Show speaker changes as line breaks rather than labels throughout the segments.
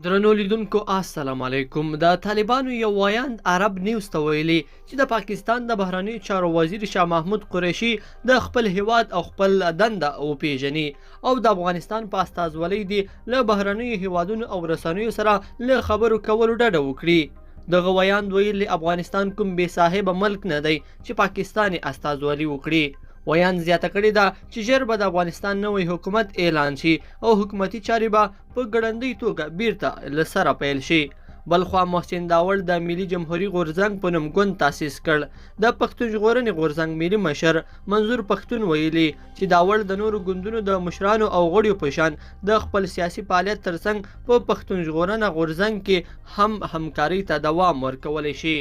درنو لیدونکو السلام علیکم. د طالبانو یو وایاند عرب نیوز ته ویلي چې د پاکستان د بهرنیو چارو وزیر شاه محمود قریشي د خپل هیواد او خپل دنده وپیژني او د افغانستان په استازولۍ دي له بهرنیو هیوادونو او رسنیو سره له خبرو کولو ډډه وکړي. دغه وایاند ویلي افغانستان کوم بې صاحبه ملک نه دی چې پاکستان استازولي وکړي. ویاند زیاته کړې ده چې ژر به د افغانستان نوی حکومت اعلان شي او حکومتي چارې به په ګړندۍ توګه بیرته له سره پیل شي. بلخوا محسن داوړ د ملي جمهوري غورځنګ په نوم ګوند تاسیس کړ. د پښتون ژغورنې غورځنګ ملي مشر منظور پښتون ویلي چې داوړ د نورو ګوندونو د مشرانو او غړیو په شان د خپل سیاسي فعالیت ترڅنګ په پښتون ژغورنه غورځنګ کې هم همکارۍ ته دوام ورکولی شي.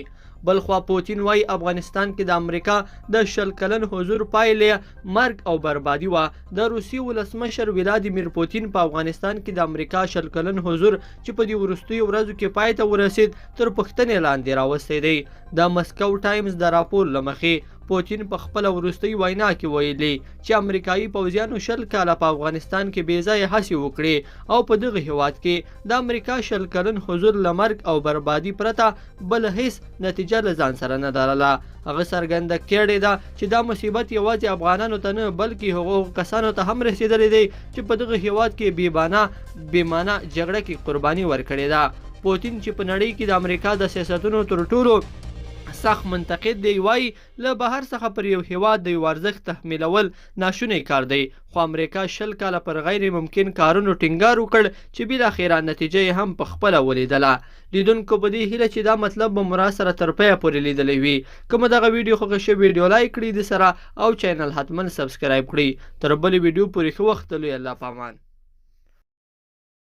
بلخوا پوتین وایي افغانستان کې د امریکا د 100 کلن حضور پایلې مرګ او بربادي وه. د روسیې ولسمشر ولادیمیر پوتین په افغانستان کې د امریکا 100 کلن حضور چې په دې وروستیو ورځو کې پای ته ورسید تر پوښتنې لاندې راوستی دی. د مسکو ټایمز د راپور له مخې پوتین په خپله وروستۍ وینا کې ویلي چې امریکایي پوځیانو 100 کاله په افغانستان کې بې ځایه هڅې وکړې او په دغه هیواد کې د امریکا 100 کلن حضور له مرګ او بربادي پرته بل هیڅ نتیجه له ځان سره نه لرله. هغه څرګنده کړې ده چې دا مصیبت یوازې افغانانو ته نه بلکې هغو کسانو ته هم رسېدلی دی چې په دغه هیواد کې بې معنی جګړه کې قرباني ورکړې ده. پوتین چې په نړۍ کې د امریکا د سیاستونو تر ټولو سخت منتقد دی وایي له بهر څخه پر یو هیواد د یو ارزښت تحمیلول ناشونی کار دی، خو امریکا 100 کاله پر غیر ممکن کارونو ټینګار وکړ چې بالاخره نتیجه یې هم په خپله ولیدله. لیدونکو په دې هیله چې دا مطلب به مو راسره تر پایه پورې لیدلی وي. که مو دغه ویډیو خوښه شوې ویډیو لایک کړئ د سره او چینل حتما سبسکرایب کړئ. تر بلې ویډیو پورې ښه وخت. لوی الله پامان.